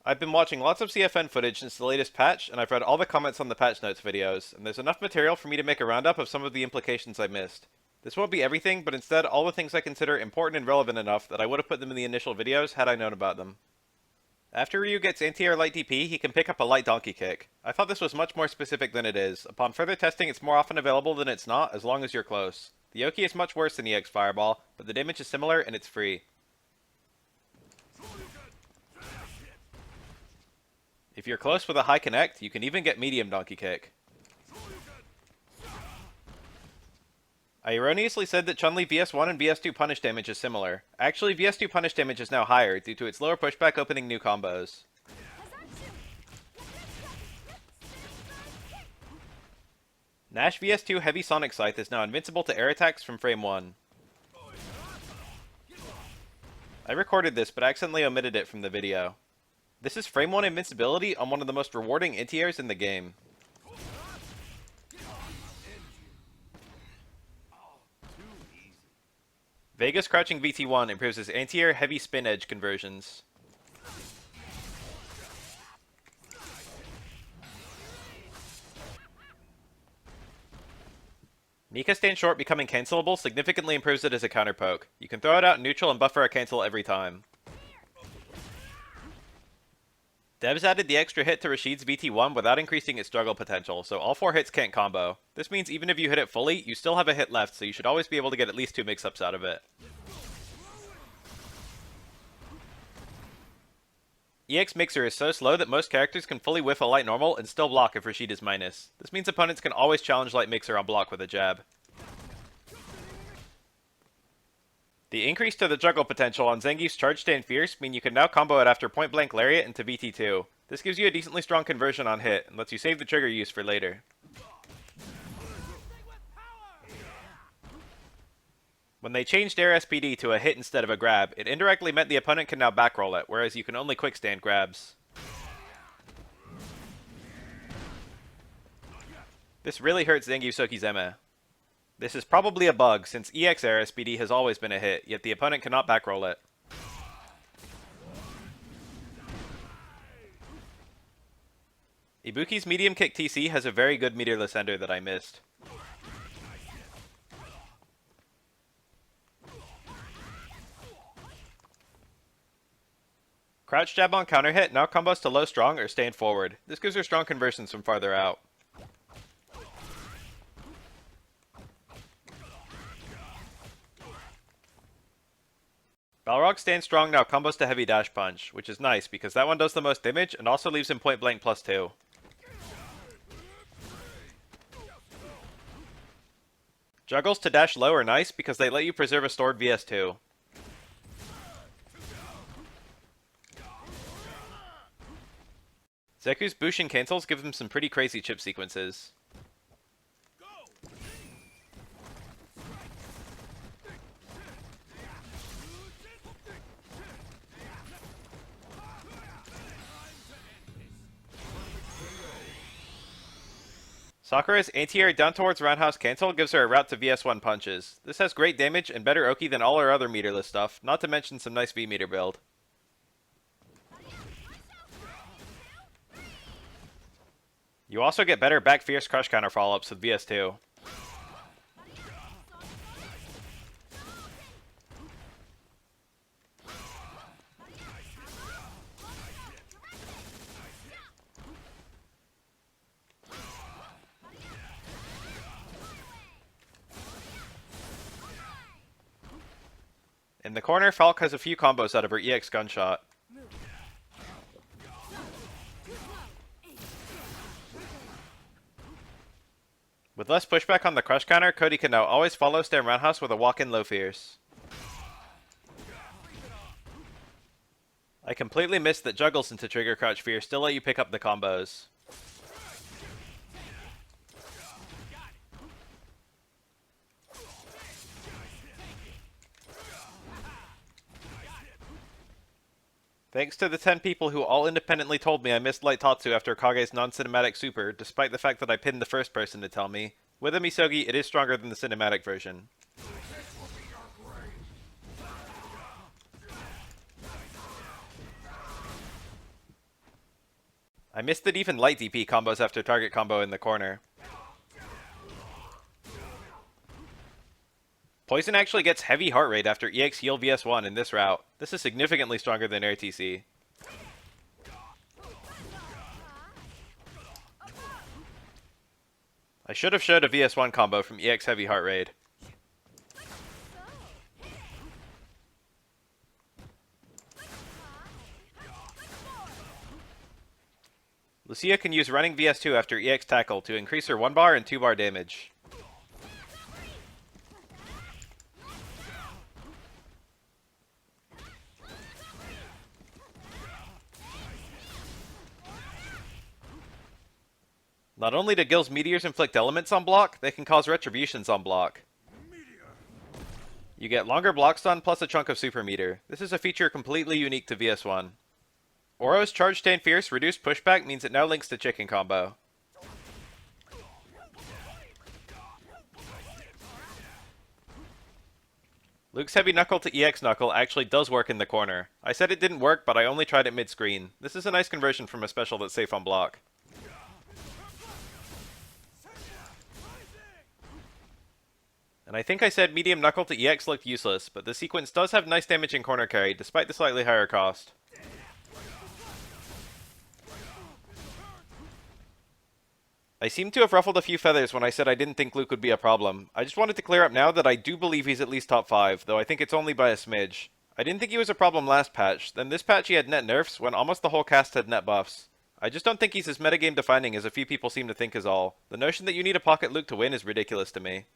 I've been watching lots of CFN footage since the latest patch, and I've read all the comments on the patch notes videos, and there's enough material for me to make a roundup of some of the implications I missed. This won't be everything, but instead all the things I consider important and relevant enough that I would have put them in the initial videos had I known about them. After Ryu gets anti-air light DP, he can pick up a light donkey kick. I thought this was much more specific than it is. Upon further testing, it's more often available than it's not, as long as you're close. The Yoki is much worse than EX Fireball, but the damage is similar and it's free. If you're close with a high connect, you can even get medium donkey kick. I erroneously said that Chun-Li VS1 and VS2 punish damage is similar. Actually, VS2 punish damage is now higher due to its lower pushback opening new combos. Nash VS2 Heavy Sonic Scythe is now invincible to air attacks from frame 1. I recorded this but accidentally omitted it from the video. This is frame 1 invincibility on one of the most rewarding anti-airs in the game. Vega's crouching VT1 improves his anti-air heavy spin edge conversions. Nika stand short becoming cancelable significantly improves it as a counter poke. You can throw it out in neutral and buffer a cancel every time. Devs added the extra hit to Rashid's VT1 without increasing its struggle potential, so all 4 hits can't combo. This means even if you hit it fully, you still have a hit left, so you should always be able to get at least 2 mix-ups out of it. EX Mixer is so slow that most characters can fully whiff a light normal and still block if Rashid is minus. This means opponents can always challenge light Mixer on block with a jab. The increase to the juggle potential on Zangief's Charge Stand Fierce mean you can now combo it after Point Blank Lariat into VT2. This gives you a decently strong conversion on hit, and lets you save the trigger use for later. When they changed Air SPD to a hit instead of a grab, it indirectly meant the opponent can now backroll it, whereas you can only quickstand grabs. This really hurts Zangief Soki's Eme. This is probably a bug, since EX Air SPD has always been a hit, yet the opponent cannot backroll it. Ibuki's medium kick TC has a very good meterless ender that I missed. Crouch jab on counter hit now combos to low strong or stand forward. This gives her strong conversions from farther out. Balrog Stand Strong now combos to Heavy Dash Punch, which is nice because that one does the most damage and also leaves him point blank +2. Juggles to dash low are nice because they let you preserve a stored VS2. Zeku's Bushin cancels give him some pretty crazy chip sequences. Sakura's anti-air down towards roundhouse cancel gives her a route to VS1 punches. This has great damage and better Oki than all her other meterless stuff, not to mention some nice V-meter build. You also get better back fierce crush counter follow-ups with VS2. In the corner, Falk has a few combos out of her EX gunshot. With less pushback on the crush counter, Cody can now always follow stand roundhouse with a walk-in low fierce. I completely missed that juggles into trigger crouch fear still let you pick up the combos. Thanks to the 10 people who all independently told me I missed Light Tatsu after Kage's non-cinematic super, despite the fact that I pinned the first person to tell me. With a Misogi, it is stronger than the cinematic version. I missed that even light DP combos after target combo in the corner. Poison actually gets heavy heart rate after EX heal VS1 in this route. This is significantly stronger than RTC. I should have showed a VS1 combo from EX heavy heart rate. Lucia can use running VS2 after EX tackle to increase her 1 bar and 2 bar damage. Not only do Gil's meteors inflict elements on block, they can cause retributions on block. You get longer block stun plus a chunk of super meter. This is a feature completely unique to VS1. Oro's Charge Stay Fierce reduced pushback means it now links to chicken combo. Luke's heavy knuckle to EX knuckle actually does work in the corner. I said it didn't work, but I only tried it mid-screen. This is a nice conversion from a special that's safe on block. And I think I said medium knuckle to EX looked useless, but the sequence does have nice damage in corner carry, despite the slightly higher cost. I seem to have ruffled a few feathers when I said I didn't think Luke would be a problem. I just wanted to clear up now that I do believe he's at least top 5, though I think it's only by a smidge. I didn't think he was a problem last patch, then this patch he had net nerfs when almost the whole cast had net buffs. I just don't think he's as metagame defining as a few people seem to think is all. The notion that you need a pocket Luke to win is ridiculous to me.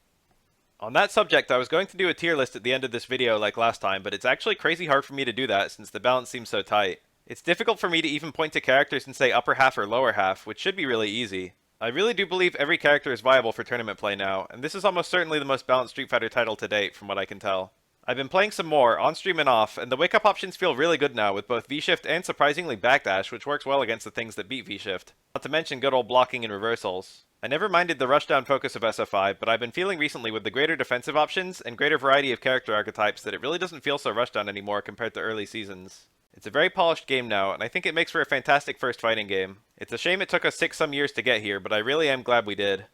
On that subject, I was going to do a tier list at the end of this video like last time, but it's actually crazy hard for me to do that since the balance seems so tight. It's difficult for me to even point to characters and say upper half or lower half, which should be really easy. I really do believe every character is viable for tournament play now, and this is almost certainly the most balanced Street Fighter title to date, from what I can tell. I've been playing some more, on stream and off, and the wake-up options feel really good now with both V-Shift and surprisingly backdash, which works well against the things that beat V-Shift. Not to mention good old blocking and reversals. I never minded the rushdown focus of SFV, but I've been feeling recently with the greater defensive options and greater variety of character archetypes that it really doesn't feel so rushdown anymore compared to early seasons. It's a very polished game now, and I think it makes for a fantastic first fighting game. It's a shame it took us 6 some years to get here, but I really am glad we did.